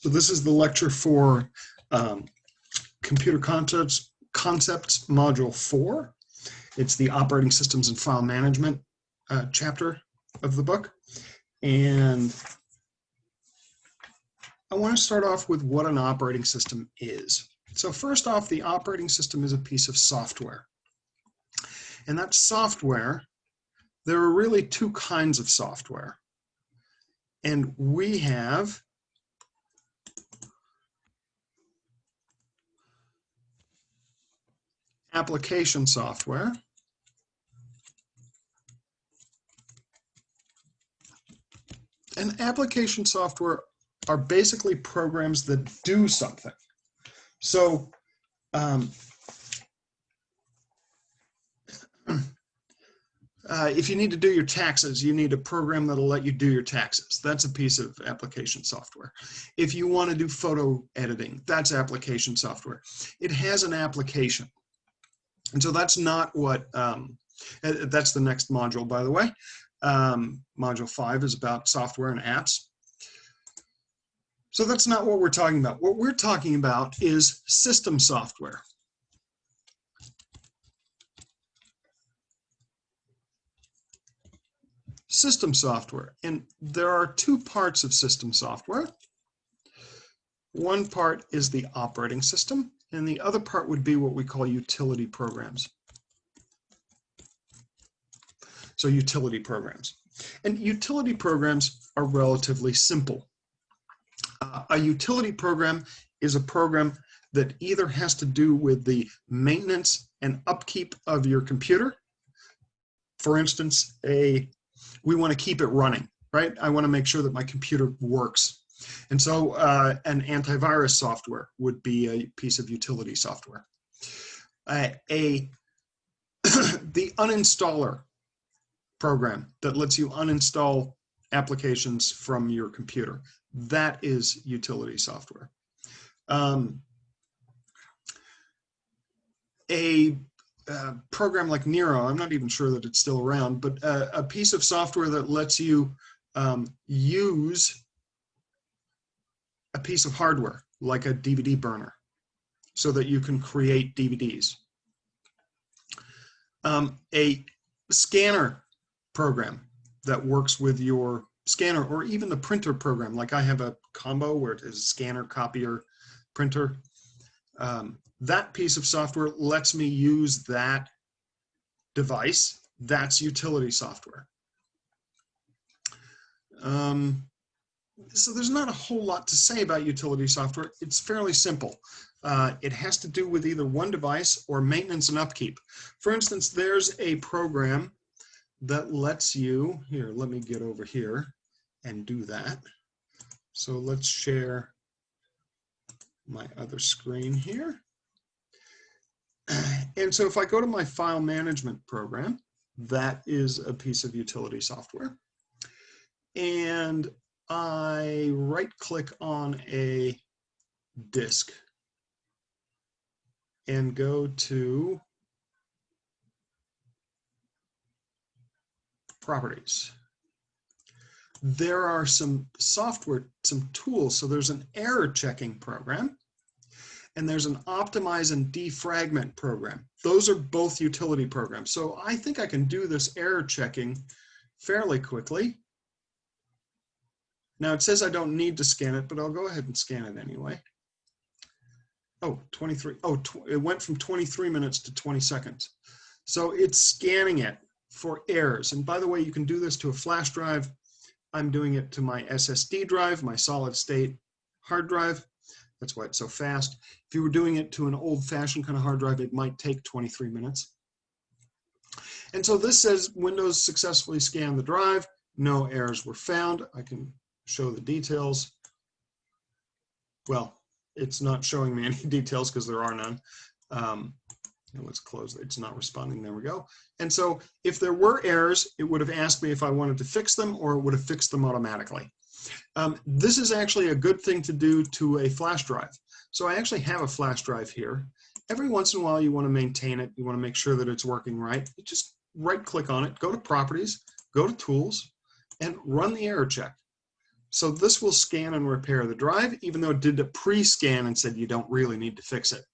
So this is the lecture for Computer Concepts Module 4. It's the Operating Systems and File Management chapter of the book. And I want to start off with what an operating system is. So first off, the operating system is a piece of software. And that software, there are really two kinds of software. And we have application software and application software are basically programs that do something. So if you need to do your taxes, you need a program that'll let you do your taxes. That's a piece of application software. If you want to do photo editing, that's application software. It has an application. And so that's not what, that's the next module, by the way. Module 5 is about software and apps. So that's not what we're talking about. What we're talking about is system software. System software, and there are two parts of system software. One part is the operating system, and the other part would be what we call utility programs. So utility programs. And utility programs are relatively simple. A utility program is a program that either has to do with the maintenance and upkeep of your computer. For instance, we want to keep it running, right? I want to make sure that my computer works. And so an antivirus software would be a piece of utility software. The uninstaller program that lets you uninstall applications from your computer, that is utility software. A program like Nero, I'm not even sure that it's still around, but a piece of software that lets you use a piece of hardware like a DVD burner so that you can create DVDs. A scanner program that works with your scanner, or even the printer program, like I have a combo where it is scanner, copier, printer. That piece of software lets me use that device. That's utility software. So there's not a whole lot to say about utility software. It's fairly simple. It has to do with either one device or maintenance and upkeep. For instance, there's a program that lets you, here, let me get over here and do that. So let's share my other screen here. And so if I go to my file management program, that is a piece of utility software. And I right-click on a disk and go to Properties. There are some software, some tools. So there's an error checking program, and there's an optimize and defragment program. Those are both utility programs. So I think I can do this error checking fairly quickly. Now it says I don't need to scan it, but I'll go ahead and scan it anyway. Oh, 23. Oh, it went from 23 minutes to 20 seconds. So it's scanning it for errors. And by the way, you can do this to a flash drive. I'm doing it to my SSD drive, my solid state hard drive. That's why it's so fast. If you were doing it to an old-fashioned kind of hard drive, it might take 23 minutes. And so this says Windows successfully scanned the drive. No errors were found. I can show the details. Well, it's not showing me any details because there are none. Let's close it. It's not responding. There we go. And so if there were errors, it would have asked me if I wanted to fix them, or it would have fixed them automatically. This is actually a good thing to do to a flash drive. So I actually have a flash drive here. Every once in a while, you want to maintain it. You want to make sure that it's working right. You just right-click on it, go to Properties, go to Tools, and run the error check. So this will scan and repair the drive, even though it did a pre-scan and said you don't really need to fix it.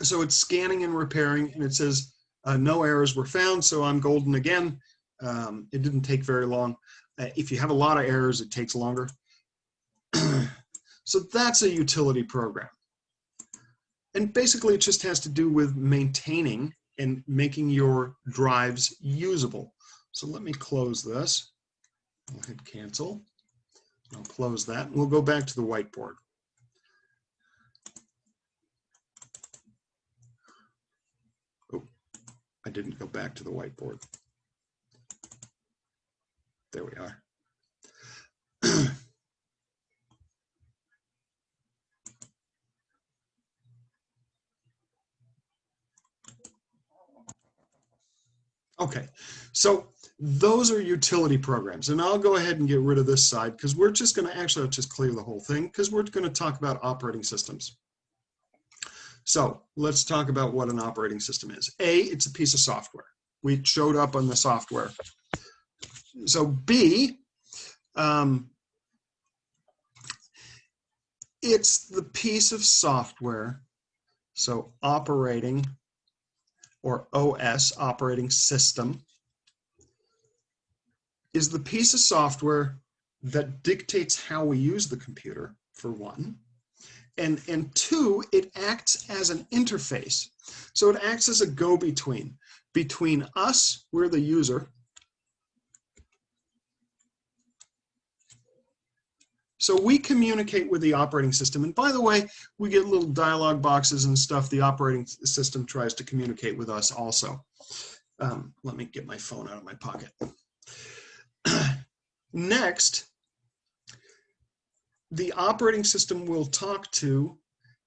So it's scanning and repairing, and it says no errors were found, so I'm golden again. It didn't take very long. If you have a lot of errors, it takes longer. So that's a utility program. And basically it just has to do with maintaining and making your drives usable. So let me close this. I'll hit cancel. I'll close that. We'll go back to the whiteboard. Oh, I didn't go back to the whiteboard. There we are. Okay, so those are utility programs, and I'll go ahead and get rid of this side because we're just going to actually, I'll just clear the whole thing because we're going to talk about operating systems. So let's talk about what an operating system is. A, it's a piece of software. We showed up on the software. So B, it's the piece of software, so operating or OS, operating system, is the piece of software that dictates how we use the computer, for one. And two, it acts as an interface. So it acts as a go-between between us, we're the user. So we communicate with the operating system. And by the way, we get little dialog boxes and stuff. The operating system tries to communicate with us also. Let me get my phone out of my pocket. Next, the operating system will talk to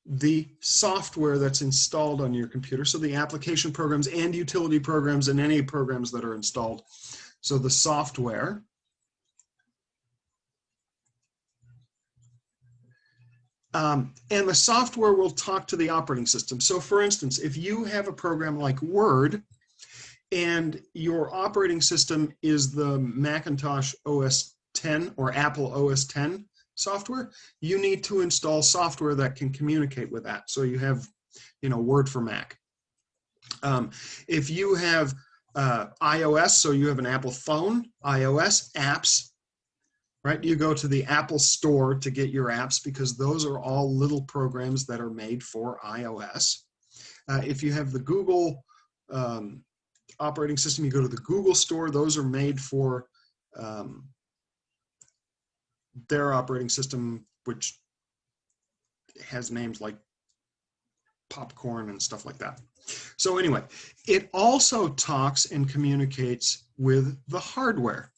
the software that's installed on your computer. So the application programs and utility programs and any programs that are installed. So the software. And the software will talk to the operating system. So for instance, if you have a program like Word and your operating system is the Macintosh OS 10 or Apple OS 10 software, you need to install software that can communicate with that. So you have, Word for Mac. If you have iOS, so you have an Apple phone, iOS apps, right? You go to the Apple Store to get your apps because those are all little programs that are made for iOS. If you have the Google operating system, you go to the Google Store. Those are made for their operating system, which has names like Popcorn and stuff like that. So anyway, it also talks and communicates with the hardware.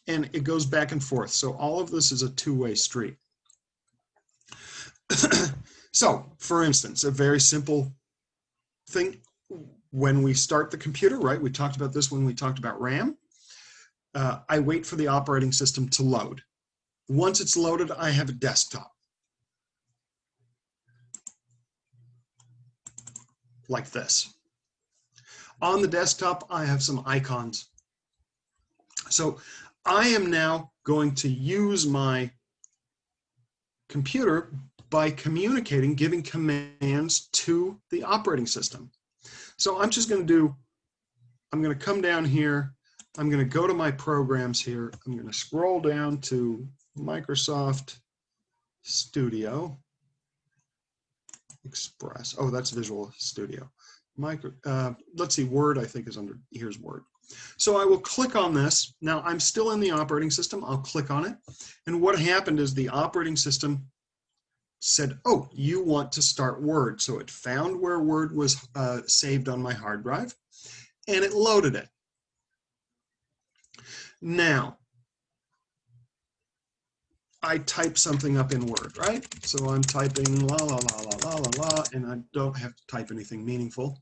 And it goes back and forth. So all of this is a two-way street. So, for instance, a very simple thing, when we start the computer, right? We talked about this when we talked about RAM. I wait for the operating system to load. Once it's loaded, I have a desktop. Like this. On the desktop, I have some icons. So I am now going to use my computer by communicating, giving commands to the operating system. So I'm just going to I'm going to come down here. I'm going to go to my programs here. I'm going to scroll down to Microsoft Studio Express. Oh, that's Visual Studio. Let's see, Word I think is under, here's Word. So I will click on this. Now I'm still in the operating system. I'll click on it. And what happened is the operating system said, oh, you want to start Word. So it found where Word was saved on my hard drive and it loaded it. Now, I type something up in Word, right? So I'm typing la, la, la, la, la, la, la, and I don't have to type anything meaningful.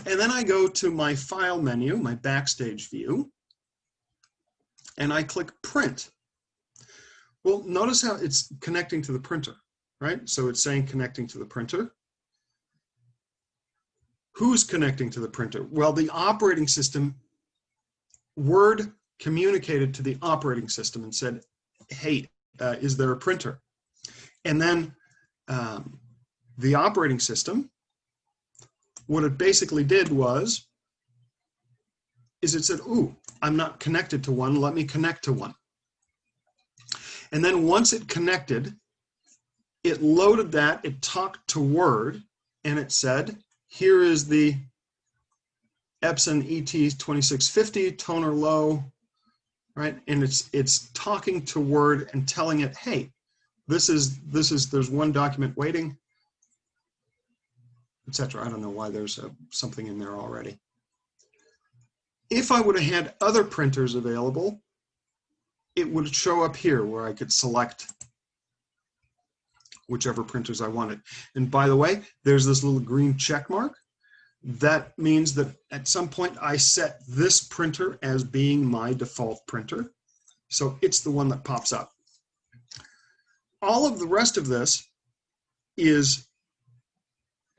And then I go to my file menu, my backstage view, and I click print. Well, notice how it's connecting to the printer, right? So it's saying connecting to the printer. Who's connecting to the printer? Well, the operating system, Word communicated to the operating system and said, hey, is there a printer? And then the operating system, what it basically did was, it said, ooh, I'm not connected to one, let me connect to one. And then once it connected, it loaded that, it talked to Word, and it said, here is the Epson ET2650 toner low, right? And it's talking to Word and telling it, hey, there's one document waiting, etc. I don't know why there's something in there already. If I would have had other printers available, it would show up here where I could select whichever printers I wanted. And by the way, there's this little green check mark. That means that at some point I set this printer as being my default printer. So it's the one that pops up. All of the rest of this is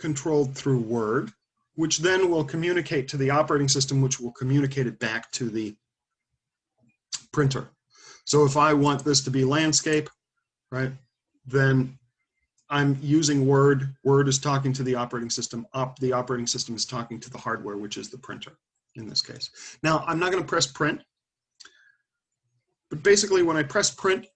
controlled through Word, which then will communicate to the operating system, which will communicate it back to the printer. So if I want this to be landscape, right, then I'm using Word. Word is talking to the operating system. The operating system is talking to the hardware, which is the printer in this case. Now, I'm not going to press print, but basically when I press print,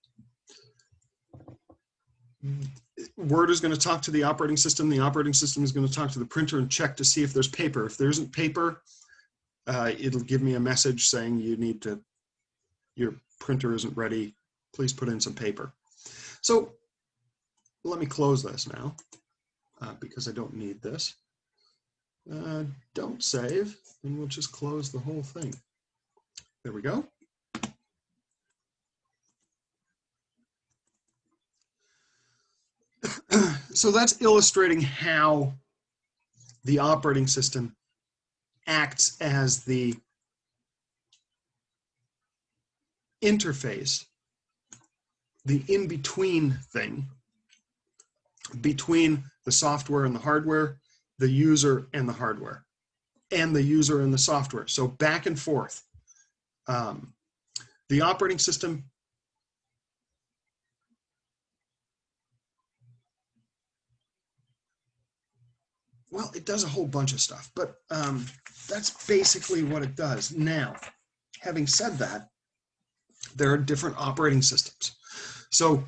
Word is going to talk to the operating system. The operating system is going to talk to the printer and check to see if there's paper. If there isn't paper, it'll give me a message saying your printer isn't ready. Please put in some paper. So let me close this now because I don't need this. Don't save, and we'll just close the whole thing. There we go. So that's illustrating how the operating system acts as the interface, the in-between thing between the software and the hardware, the user and the hardware, and the user and the software. So back and forth. The operating system well, it does a whole bunch of stuff, but that's basically what it does. Now, having said that, there are different operating systems. So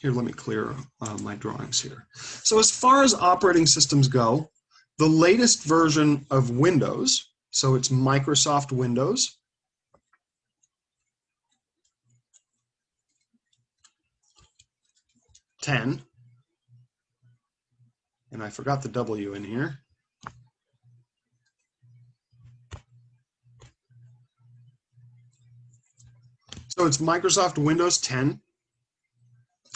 here, let me clear my drawings here. So as far as operating systems go, the latest version of Windows, so it's Microsoft Windows, '10, and I forgot the W in here. So it's Microsoft Windows 10.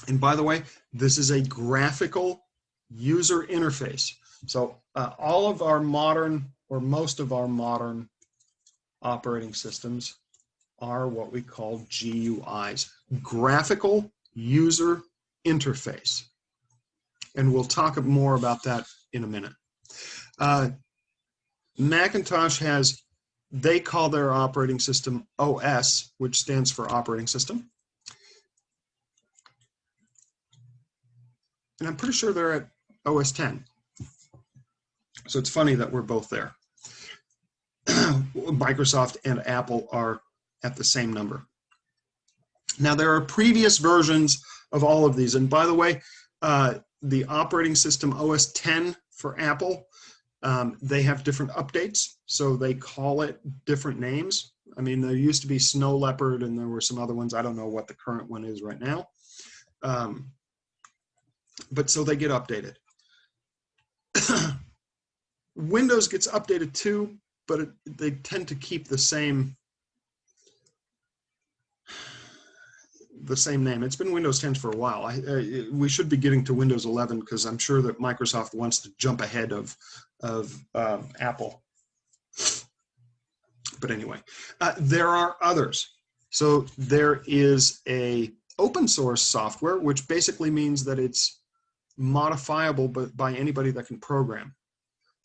And by the way, this is a graphical user interface. So all of our modern, or most of our modern operating systems are what we call GUIs, graphical user interface. And we'll talk more about that in a minute. Macintosh has, they call their operating system OS, which stands for operating system. And I'm pretty sure they're at OS 10. So it's funny that we're both there. Microsoft and Apple are at the same number. Now there are previous versions of all of these. And by the way, the operating system OS 10 for Apple, they have different updates. So they call it different names. I mean, there used to be Snow Leopard and there were some other ones. I don't know what the current one is right now. But so they get updated. Windows gets updated too, but they tend to keep the same name. It's been Windows 10 for a while. We should be getting to Windows 11 because I'm sure that Microsoft wants to jump ahead of Apple. But anyway, there are others. So there is a open source software, which basically means that it's modifiable by anybody that can program.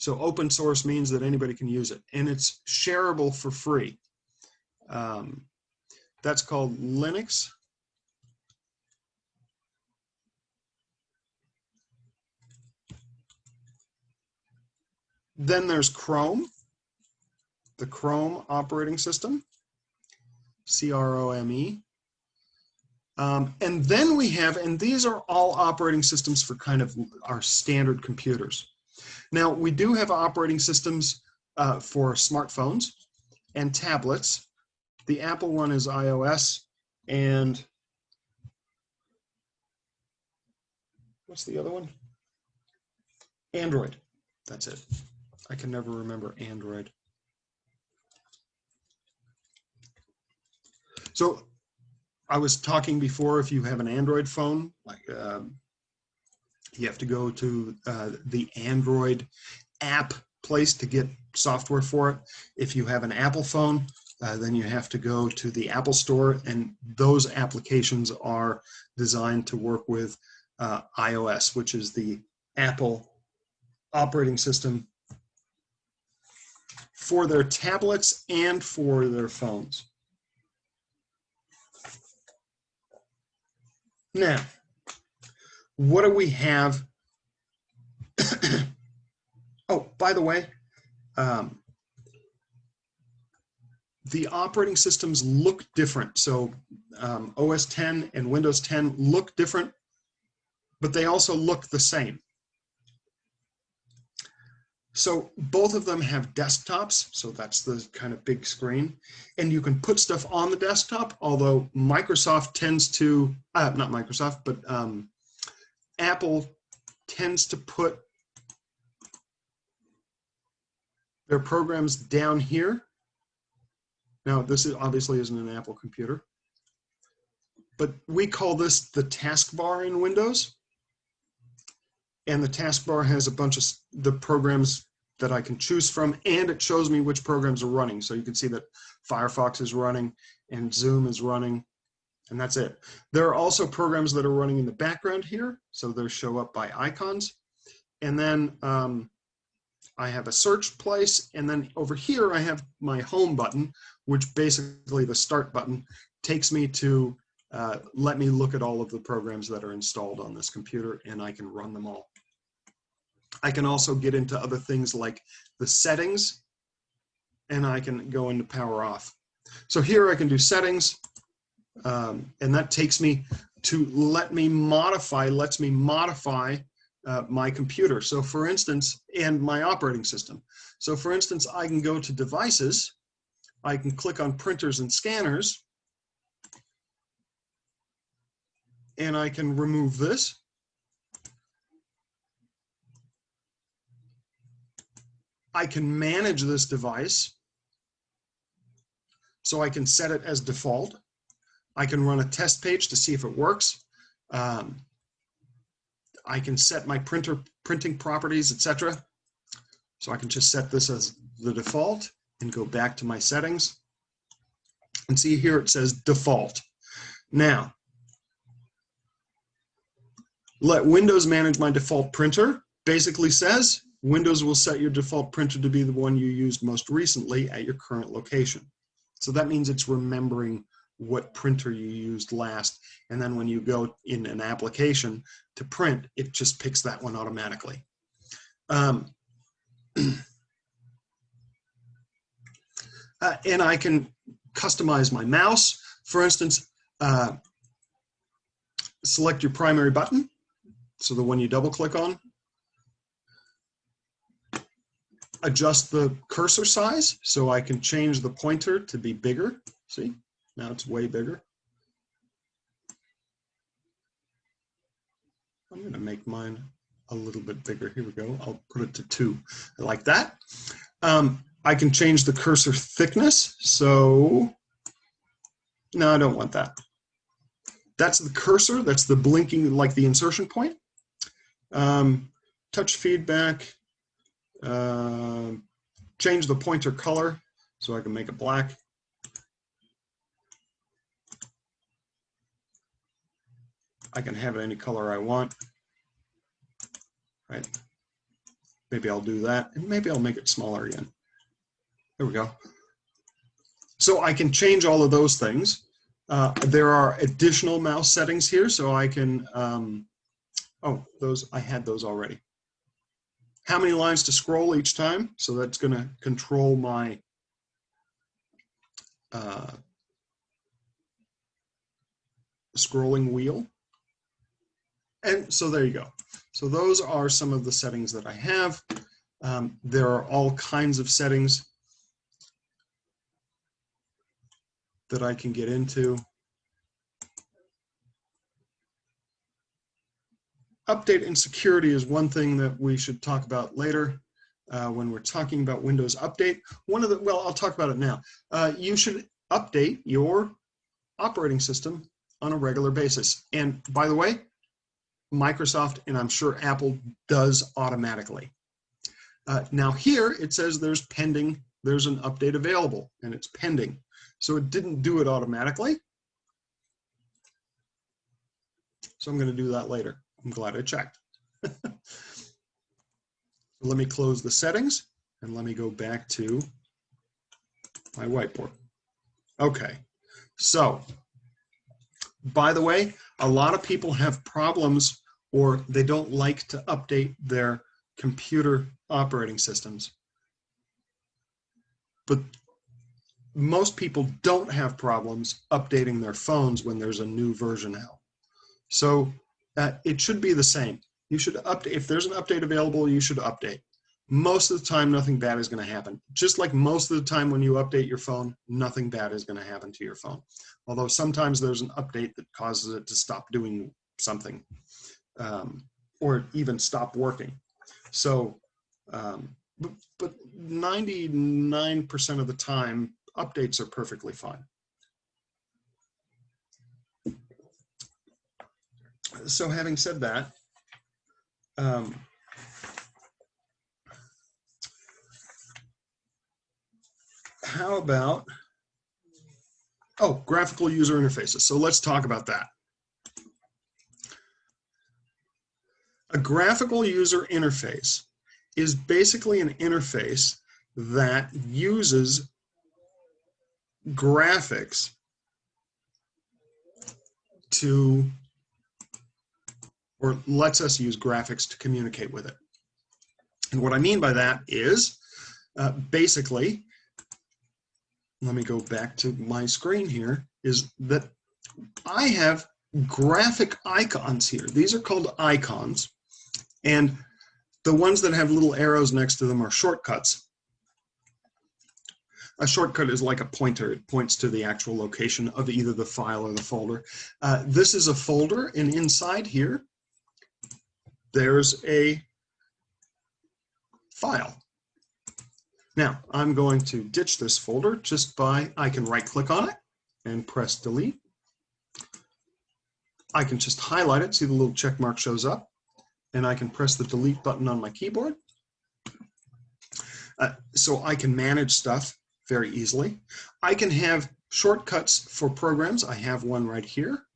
So open source means that anybody can use it, and it's shareable for free. That's called Linux. Then there's Chrome, the Chrome operating system, C-R-O-M-E. And then we have, and these are all operating systems for kind of our standard computers. Now, we do have operating systems for smartphones and tablets. The Apple one is iOS, and what's the other one? Android. That's it. I can never remember Android. So I was talking before, if you have an Android phone, like you have to go to the Android app place to get software for it. If you have an Apple phone, then you have to go to the Apple Store, and those applications are designed to work with iOS, which is the Apple operating system for their tablets and for their phones. Now, what do we have? Oh, by the way, the operating systems look different. So OS 10 and Windows 10 look different, but they also look the same. So both of them have desktops, so that's the kind of big screen, and you can put stuff on the desktop, although Microsoft tends to, not Microsoft, but Apple tends to put their programs down here. Now, this is obviously isn't an Apple computer, but we call this the taskbar in Windows. And the taskbar has a bunch of the programs that I can choose from, and it shows me which programs are running. So you can see that Firefox is running and Zoom is running, and that's it. There are also programs that are running in the background here, so they'll show up by icons. And then I have a search place, and then over here I have my home button, which basically the start button takes me to let me look at all of the programs that are installed on this computer, and I can run them all. I can also get into other things like the settings, and I can go into power off. So here I can do settings, and that takes me to lets me modify my computer. So for instance, and my operating system. So for instance, I can go to devices, I can click on printers and scanners, and I can remove this. I can manage this device, so I can set it as default. I can run a test page to see if it works. I can set my printing properties, etc. So I can just set this as the default and go back to my settings. And see here it says default. Now, let Windows manage my default printer basically says Windows will set your default printer to be the one you used most recently at your current location. So that means it's remembering what printer you used last, and then when you go in an application to print, it just picks that one automatically. And I can customize my mouse. For instance, select your primary button, so the one you double click on. Adjust the cursor size, so I can change the pointer to be bigger. See, now it's way bigger. I'm going to make mine a little bit bigger. Here we go. I'll put it to 2. I like that. I can change the cursor thickness. So, no, I don't want that. That's the cursor. That's the blinking, like the insertion point. Touch feedback. Change the pointer color so I can make it black. I can have it any color I want. Right. Maybe I'll do that, and maybe I'll make it smaller again. There we go. So I can change all of those things. There are additional mouse settings here, so I can, oh, those, I had those already. How many lines to scroll each time? So that's going to control my scrolling wheel. And so there you go. So those are some of the settings that I have. There are all kinds of settings that I can get into. Update and security is one thing that we should talk about later when we're talking about Windows Update. Well, I'll talk about it now. You should update your operating system on a regular basis. And by the way, Microsoft, and I'm sure Apple, does automatically. Now here it says there's pending, there's an update available, and it's pending. So it didn't do it automatically. So I'm going to do that later. I'm glad I checked. Let me close the settings and let me go back to my whiteboard. Okay, so by the way, a lot of people have problems or they don't like to update their computer operating systems. But most people don't have problems updating their phones when there's a new version out. So it should be the same. You should update. If there's an update available, you should update. Most of the time, nothing bad is going to happen. Just like most of the time when you update your phone, nothing bad is going to happen to your phone. Although sometimes there's an update that causes it to stop doing something or even stop working. So, but 99% of the time, updates are perfectly fine. So having said that, how about, graphical user interfaces. So let's talk about that. A graphical user interface is basically an interface that uses graphics to, or lets us use graphics to communicate with it. And what I mean by that is basically, let me go back to my screen here, is that I have graphic icons here. These are called icons. And the ones that have little arrows next to them are shortcuts. A shortcut is like a pointer. It points to the actual location of either the file or the folder. This is a folder, and inside here, there's a file. Now, I'm going to ditch this folder just by, I can right-click on it and press delete. I can just highlight it, see the little check mark shows up, and I can press the delete button on my keyboard. So I can manage stuff very easily. I can have shortcuts for programs. I have one right here.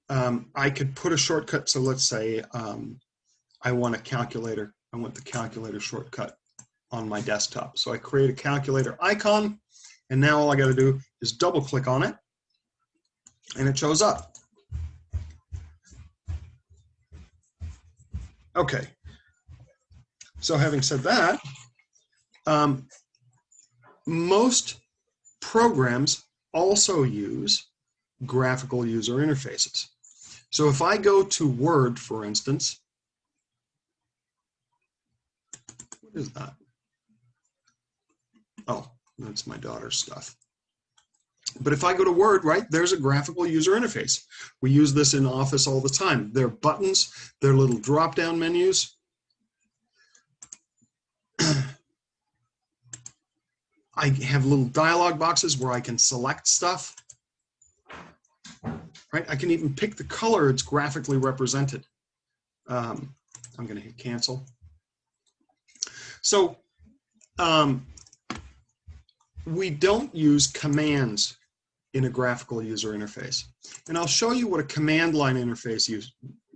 I could put a shortcut, so let's say I want a calculator. I want the calculator shortcut on my desktop. So I create a calculator icon, and now all I got to do is double click on it, and it shows up. Okay, so having said that, most programs also use graphical user interfaces. So if I go to Word, for instance, what is that? Oh, that's my daughter's stuff. But if I go to Word, right, there's a graphical user interface. We use this in Office all the time. They're buttons, they're little drop-down menus. I have little dialog boxes where I can select stuff. Right, I can even pick the color it's graphically represented. I'm going to hit cancel. So we don't use commands in a graphical user interface. And I'll show you what a command line interface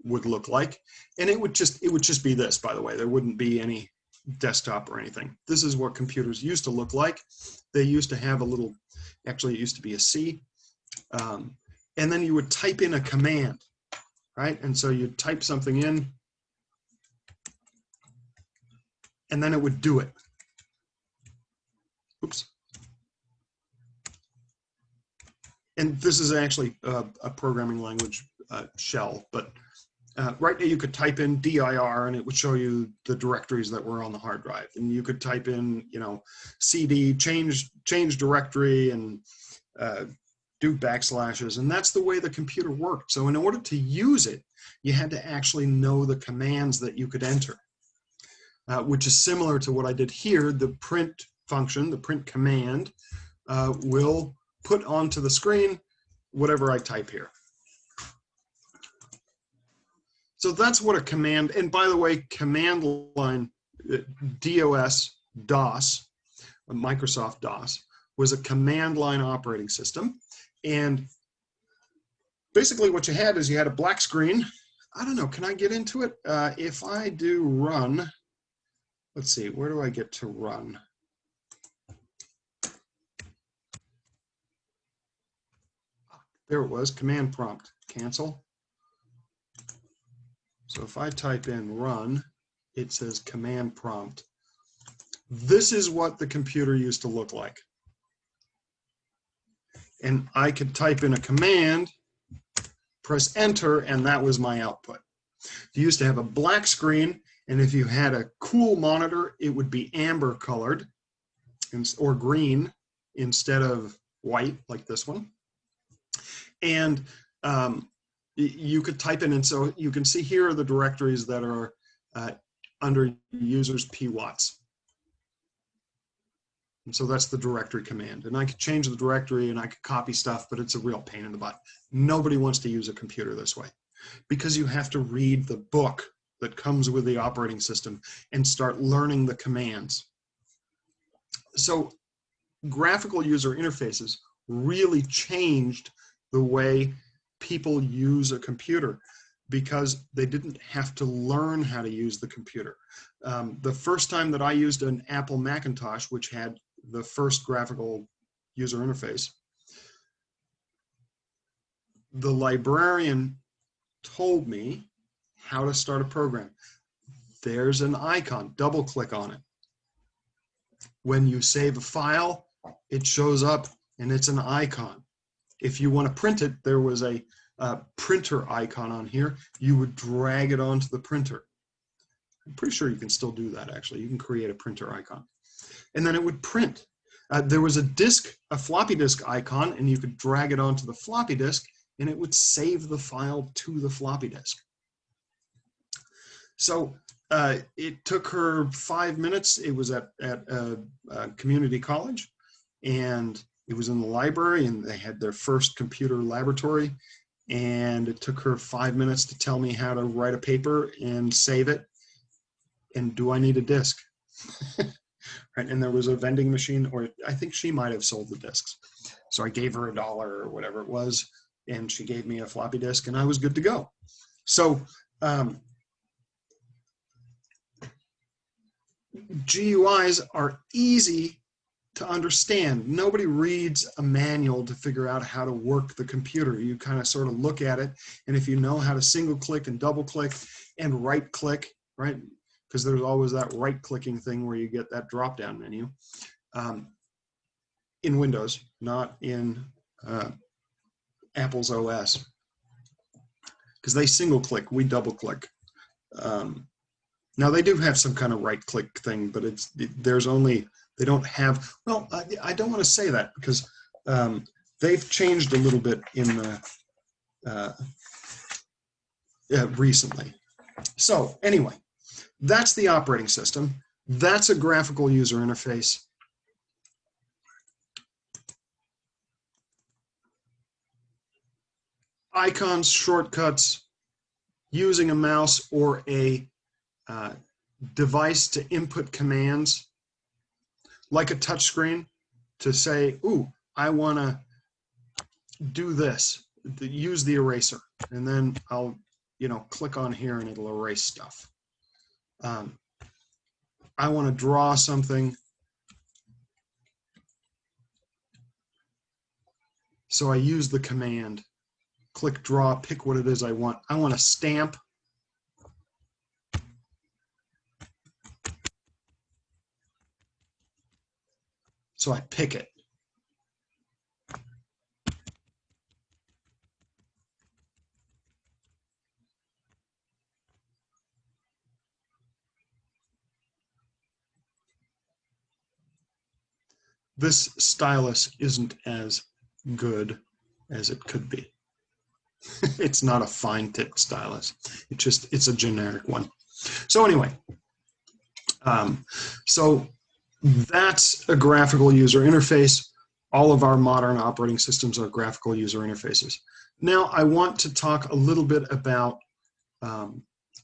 would look like. And it would just be this, by the way. There wouldn't be any desktop or anything. This is what computers used to look like. They used to have a little, actually it used to be a C, and then you would type in a command, right? And so you'd type something in, and then it would do it. Oops. And this is actually a programming language shell, but right now you could type in dir and it would show you the directories that were on the hard drive. And you could type in, you know, cd, change directory, and do backslashes. And that's the way the computer worked. So in order to use it, you had to actually know the commands that you could enter, which is similar to what I did here. The print function, the print command, will put onto the screen whatever I type here. So that's what a command, and by the way, command line, DOS, Microsoft DOS, was a command line operating system. And basically what you had is you had a black screen. I don't know, can I get into it? If I do run, let's see, where do I get to run? There it was, command prompt, cancel. So if I type in run, it says command prompt. This is what the computer used to look like. And I could type in a command, press enter, and that was my output. You used to have a black screen, and if you had a cool monitor, it would be amber colored or green instead of white like this one. And you could type in, and so you can see here are the directories that are under users pwatts. And so that's the directory command. And I could change the directory and I could copy stuff, but it's a real pain in the butt. Nobody wants to use a computer this way because you have to read the book that comes with the operating system and start learning the commands. So graphical user interfaces really changed the way people use a computer because they didn't have to learn how to use the computer. The first time that I used an Apple Macintosh, which had the first graphical user interface, the librarian told me how to start a program. There's an icon, double click on it. When you save a file, it shows up and it's an icon. If you want to print it, there was a printer icon on here. You would drag it onto the printer. I'm pretty sure you can still do that, actually. You can create a printer icon. And then it would print. There was a disk, a floppy disk icon, and you could drag it onto the floppy disk, and it would save the file to the floppy disk. So it took her 5 minutes. It was at community college, and it was in the library, and they had their first computer laboratory, and it took her 5 minutes to tell me how to write a paper and save it. And do I need a disk? Right, and there was a vending machine, or I think she might have sold the disks. So I gave her $1 or whatever it was, and she gave me a floppy disk, and I was good to go. So GUIs are easy to understand. Nobody reads a manual to figure out how to work the computer. You kind of sort of look at it, and if you know how to single click and double click and right click, right? Because there's always that right clicking thing where you get that drop down menu in Windows, not in Apple's OS. Because they single click, we double click. Now they do have some kind of right click thing, but there's only, they don't have, well, I don't want to say that because they've changed a little bit in the recently. So anyway, that's the operating system. That's a graphical user interface. Icons, shortcuts, using a mouse or a device to input commands, like a touch screen, to say, ooh, I want to do this, use the eraser, and then I'll, click on here and it'll erase stuff. I want to draw something. So I use the command, click draw, pick what it is I want. I want a stamp. So I pick it. This stylus isn't as good as it could be. It's not a fine tipped stylus. It's a generic one. So anyway, so that's a graphical user interface. All of our modern operating systems are graphical user interfaces. Now I want to talk a little bit about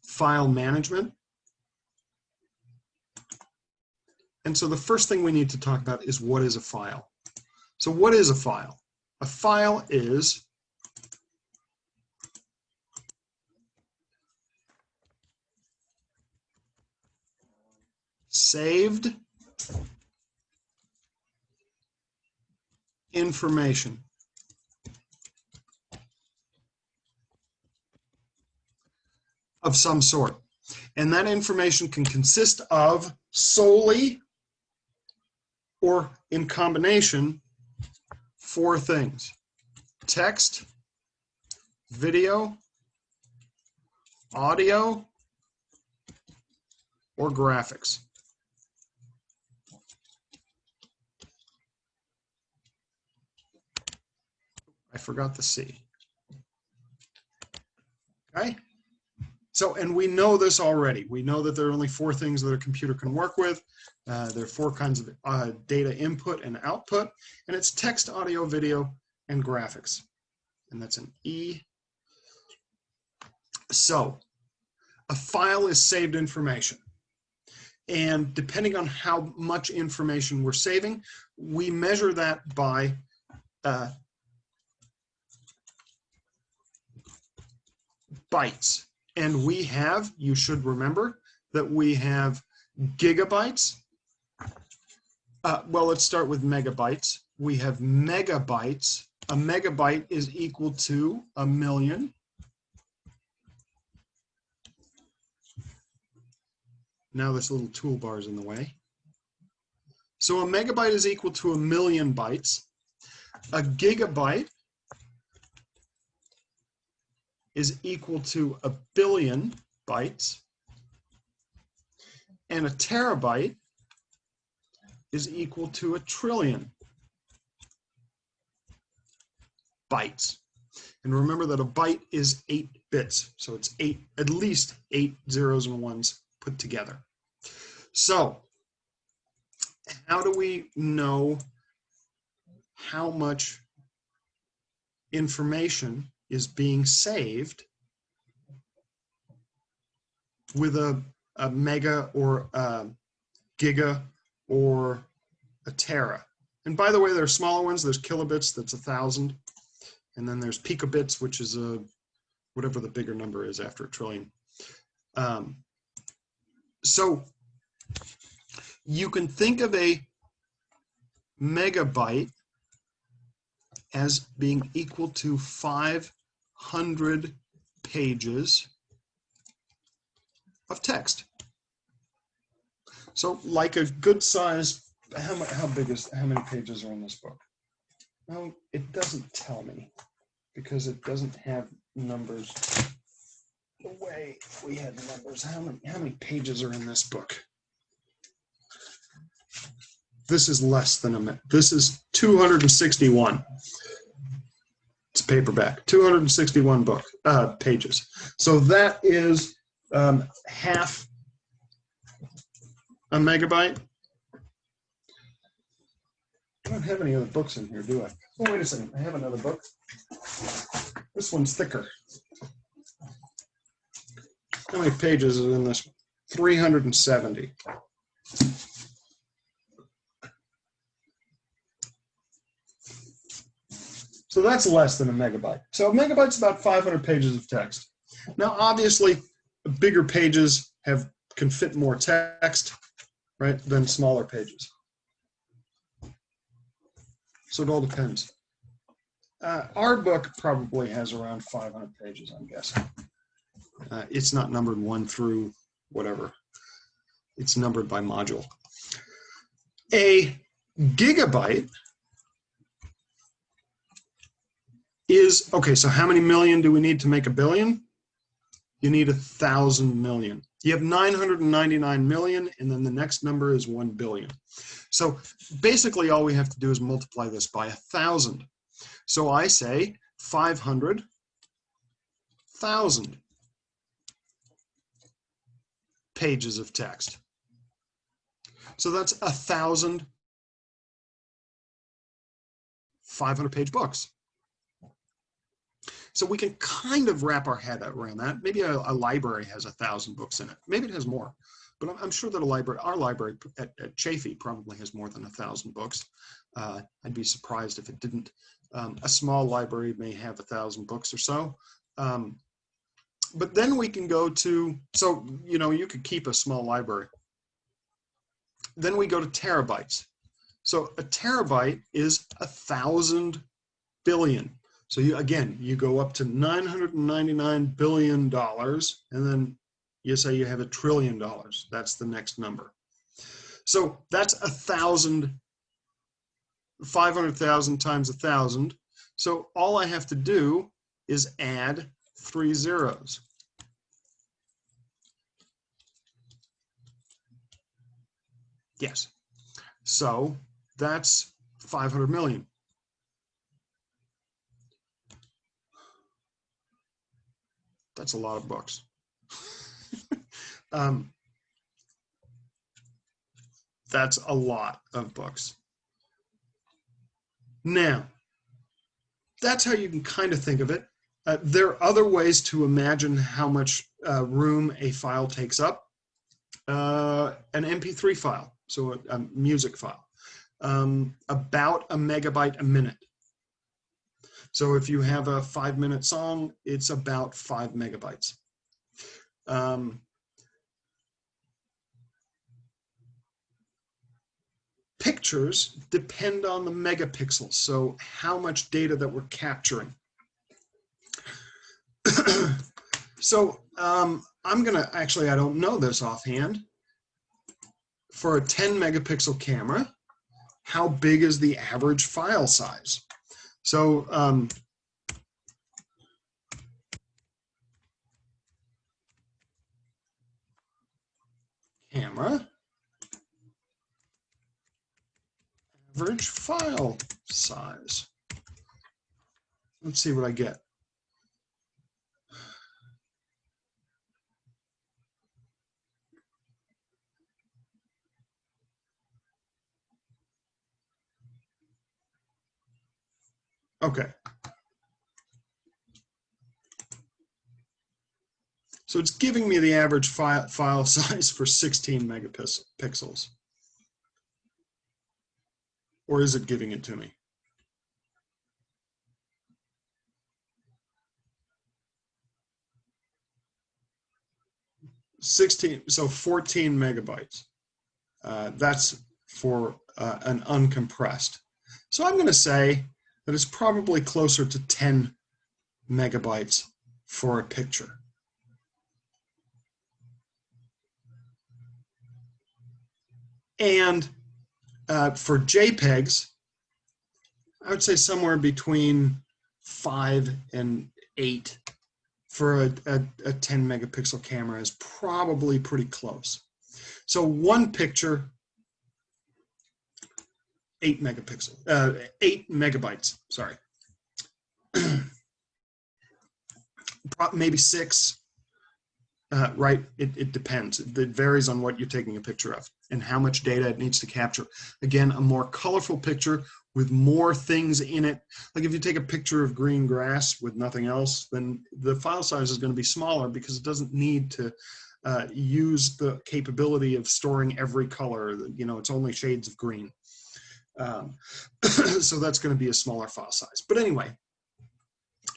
file management. And so the first thing we need to talk about is what is a file. So what is a file? A file is saved information. Of some sort. And that information can consist of solely or in combination 4 things: text, video, audio, or graphics. I forgot the C. Okay? So, and we know this already. We know that there are only 4 things that a computer can work with. There are 4 kinds of data input and output, and it's text, audio, video, and graphics. And that's an E. So, a file is saved information. And depending on how much information we're saving, we measure that by bytes. And we have, you should remember, that we have gigabytes. Well, let's start with megabytes. We have megabytes. A megabyte is equal to 1,000,000. Now this little toolbar is in the way. So a megabyte is equal to 1,000,000 bytes. A gigabyte is equal to 1,000,000,000 bytes. And a terabyte is equal to 1,000,000,000,000 bytes. And remember that a byte is 8 bits. So it's at least 8 zeros and ones put together. So how do we know how much information is being saved with a mega or a giga or a tera? And by the way, there are smaller ones. There's kilobits, that's 1,000. And then there's picobits, which is whatever the bigger number is after 1,000,000,000. So you can think of a megabyte as being equal to 500 pages of text. So like a good size, how many pages are in this book? No, it doesn't tell me because it doesn't have numbers the way we had numbers. How many pages are in this book? This is less than a minute. This is 261. It's paperback. 261 pages. So that is half a megabyte. I don't have any other books in here, do I? Oh, wait a second. I have another book. This one's thicker. How many pages is in this one? 370. So that's less than a megabyte. So a megabyte's about 500 pages of text. Now, obviously, bigger pages can fit more text. right, than smaller pages. So it all depends. Our book probably has around 500 pages, I'm guessing. It's not numbered 1 through whatever. It's numbered by module. A gigabyte is, okay, so how many million do we need to make a billion? You need 1,000 million. You have 999 million, and then the next number is 1 billion. So basically all we have to do is multiply this by 1,000. So I say 500,000 pages of text. So that's 1,000 500-page books. So we can kind of wrap our head around that. Maybe a library has 1,000 books in it. Maybe it has more, but I'm sure that our library at Chafee probably has more than 1,000 books. I'd be surprised if it didn't. A small library may have 1,000 books or so. But then we can go to, so, you know, you could keep a small library. Then we go to terabytes. So a terabyte is 1,000 billion. So you go up to $999 billion, and then you say you have $1 trillion. That's the next number. So that's 1,000, 500,000 times 1,000. So all I have to do is add 3 zeros. Yes. So that's 500 million. That's a lot of books. That's a lot of books. Now, that's how you can kind of think of it. There are other ways to imagine how much room a file takes up. An MP3 file, so a music file, about 1 megabyte a minute. So if you have a 5-minute song, it's about 5 megabytes. Pictures depend on the megapixels, so how much data that we're capturing. So I'm gonna, actually, I don't know this offhand. For a 10 megapixel camera, how big is the average file size? So camera, average file size. Let's see what I get. Okay. So it's giving me the average file size for 16 megapixels. Or is it giving it to me? 16, so 14 megabytes. That's for an uncompressed. So I'm going to say that it's probably closer to 10 megabytes for a picture. And for JPEGs, I would say somewhere between 5 and 8 for a 10 megapixel camera is probably pretty close. So one picture, 8 megabytes, sorry. Maybe 6, right? It depends. It varies on what you're taking a picture of and how much data it needs to capture. Again, a more colorful picture with more things in it. Like if you take a picture of green grass with nothing else, then the file size is going to be smaller because it doesn't need to use the capability of storing every color. You know, it's only shades of green. So that's going to be a smaller file size. But anyway,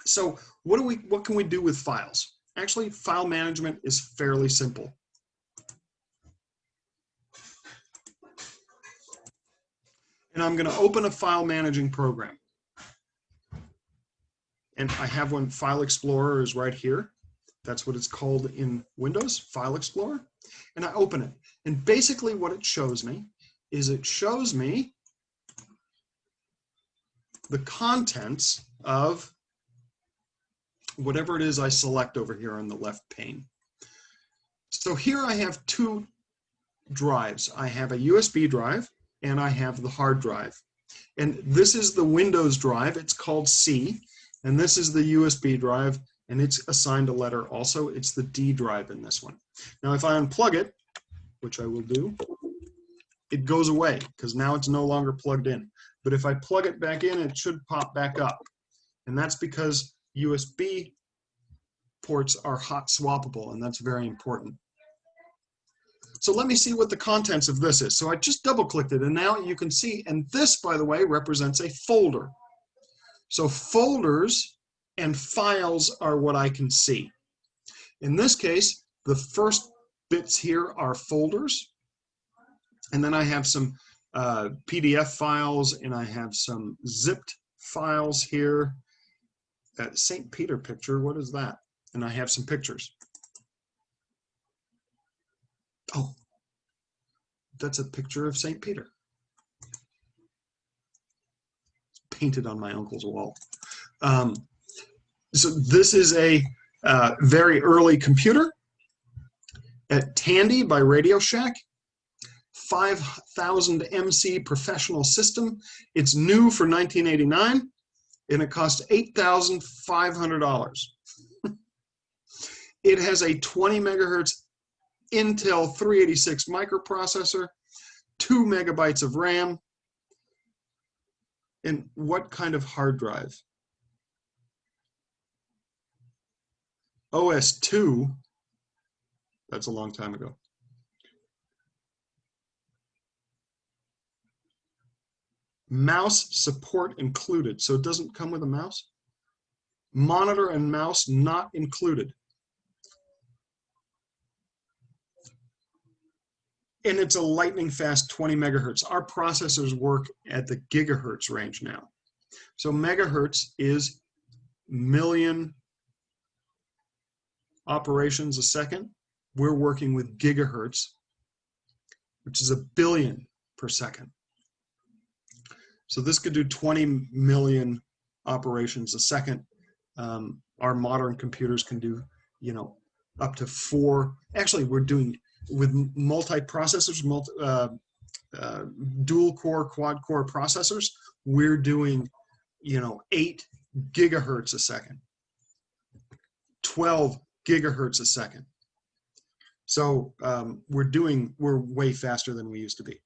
so what can we do with files? Actually, file management is fairly simple. and I'm going to open a file managing program. And I have one. File Explorer is right here. That's what it's called in Windows, File Explorer. And I open it. And basically what it shows me is it shows me the contents of whatever it is I select over here on the left pane. So here I have two drives. I have a USB drive and I have the hard drive. And this is the Windows drive. It's called C. And this is the USB drive, and it's assigned a letter also. It's the D drive in this one. Now if I unplug it, which I will do, it goes away because now it's no longer plugged in. But if I plug it back in, it should pop back up. And that's because USB ports are hot swappable, and that's very important. So let me see what the contents of this is. So I just double clicked it, and now you can see, and this, by the way, represents a folder. So folders and files are what I can see. In this case, the first bits here are folders, and then I have some PDF files, and I have some zipped files here. St. Peter picture, what is that? And I have some pictures. Oh, that's a picture of St. Peter. It's painted on my uncle's wall. So this is a very early computer at Tandy by Radio Shack. 5,000 MC professional system. It's new for 1989, and it cost $8,500. It has a 20 megahertz Intel 386 microprocessor, 2 megabytes of RAM, and what kind of hard drive? OS2, that's a long time ago. Mouse support included, so it doesn't come with a mouse. Monitor and mouse not included. And it's a lightning fast 20 megahertz. Our processors work at the gigahertz range now. So megahertz is million operations a second. We're working with gigahertz, which is a billion per second. So this could do 20 million operations a second. Our modern computers can do, you know, up to 4. Actually, we're doing with multi-processors, dual core, quad core processors. We're doing, you know, 8 gigahertz a second, 12 gigahertz a second. So we're way faster than we used to be.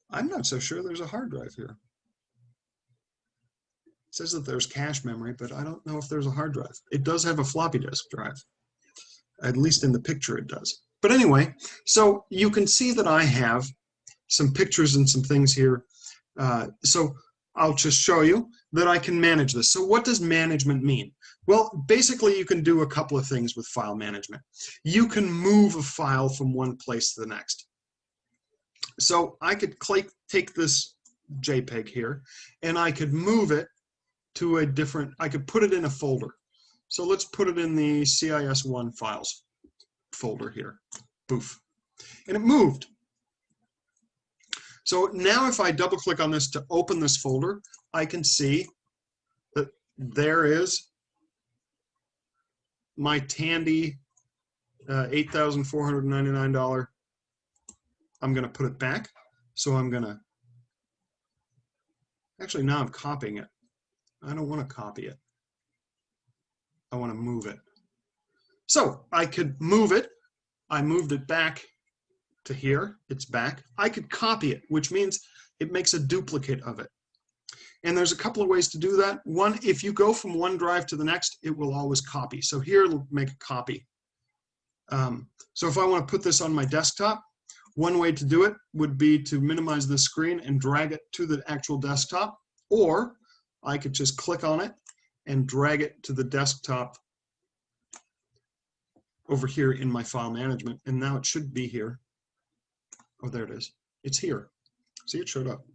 I'm not so sure there's a hard drive here. It says that there's cache memory, but I don't know if there's a hard drive. It does have a floppy disk drive. At least in the picture it does. But anyway, so you can see that I have some pictures and some things here. So I'll just show you that I can manage this. So what does management mean? Well, basically you can do a couple of things with file management. You can move a file from one place to the next. So I could take this JPEG here, and I could move it to a different, I could put it in a folder. So let's put it in the CIS1 files folder here. Poof. And it moved. So now if I double click on this to open this folder, I can see that there is my Tandy $8,499. I'm going to put it back. So I'm going to, actually now I'm copying it. I don't want to copy it. I want to move it. So I could move it. I moved it back to here. It's back. I could copy it, which means it makes a duplicate of it. And there's a couple of ways to do that. One, if you go from one drive to the next, it will always copy. So here it'll make a copy. So if I want to put this on my desktop, one way to do it would be to minimize the screen and drag it to the actual desktop, or I could just click on it and drag it to the desktop over here in my file management, and now it should be here. Oh, there it is. It's here. See, it showed up.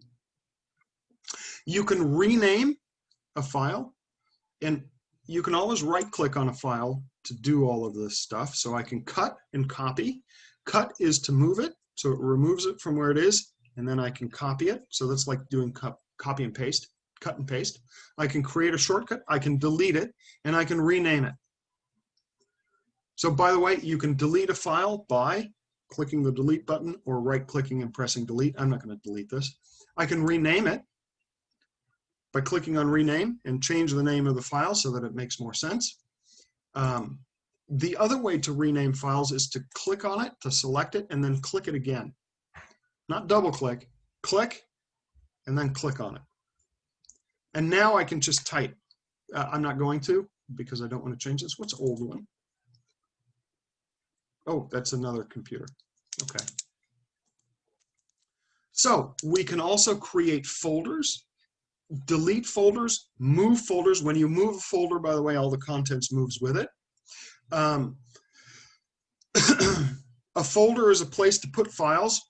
You can rename a file, and you can always right-click on a file to do all of this stuff. So I can cut and copy. Cut is to move it, so it removes it from where it is, and then I can copy it. So that's like doing copy and paste, cut and paste. I can create a shortcut, I can delete it, and I can rename it. So by the way, you can delete a file by clicking the delete button or right-clicking and pressing delete. I'm not going to delete this. I can rename it by clicking on rename and change the name of the file so that it makes more sense. The other way to rename files is to click on it, to select it, and then click it again. Not double click, click, and then click on it. And now I can just type. I'm not going to because I don't want to change this. What's old one? Oh, that's another computer. Okay. So we can also create folders, delete folders, move folders. When you move a folder, by the way, all the contents moves with it. A folder is a place to put files.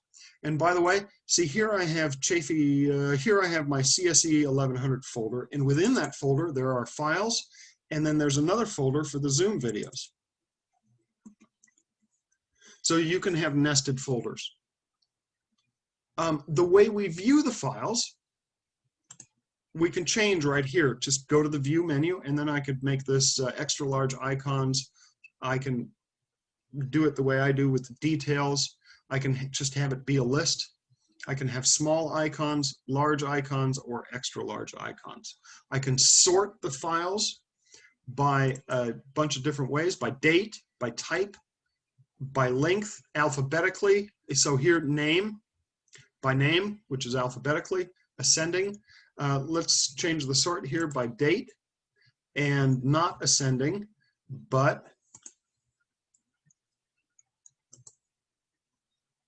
And by the way, see here I have Chafee, here I have my CSE 1100 folder, and within that folder there are files, and then there's another folder for the Zoom videos. So you can have nested folders. The way we view the files, we can change right here. Just go to the view menu, and then I could make this extra large icons. I can do it the way I do with the details. I can just have it be a list. I can have small icons, large icons, or extra large icons. I can sort the files by a bunch of different ways, by date, by type, by length, alphabetically. So here, name, by name, which is alphabetically, ascending. Let's change the sort here by date, and not ascending, but,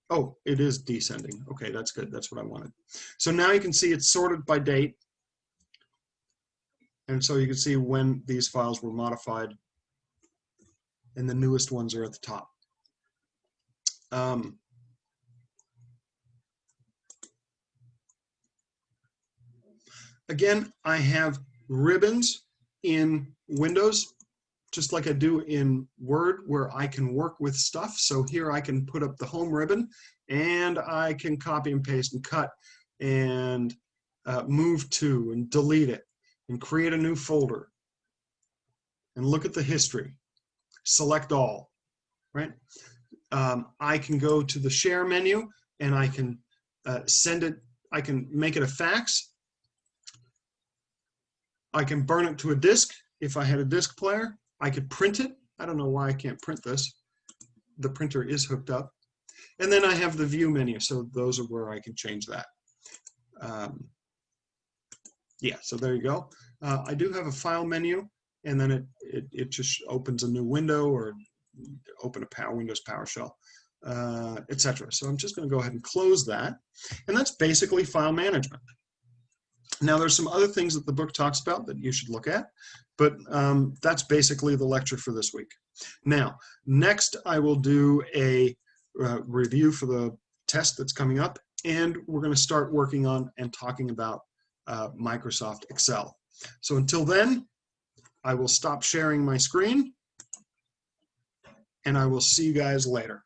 oh, it is descending. Okay, that's good. That's what I wanted. So now you can see it's sorted by date. And so you can see when these files were modified, and the newest ones are at the top. Again, I have ribbons in Windows, just like I do in Word, where I can work with stuff. So here I can put up the home ribbon, and I can copy and paste and cut and move to and delete it and create a new folder and look at the history, select all, right? I can go to the share menu, and I can send it, I can make it a fax. I can burn it to a disk if I had a disk player. I could print it. I don't know why I can't print this. The printer is hooked up. And then I have the view menu, so those are where I can change that. Yeah, so there you go. I do have a file menu, and then it just opens a new window, or open a Windows PowerShell, etc. So I'm just going to go ahead and close that. And that's basically file management. Now, there's some other things that the book talks about that you should look at, but that's basically the lecture for this week. Now, next I will do a review for the test that's coming up, and we're going to start working on and talking about Microsoft Excel. So until then, I will stop sharing my screen, and I will see you guys later.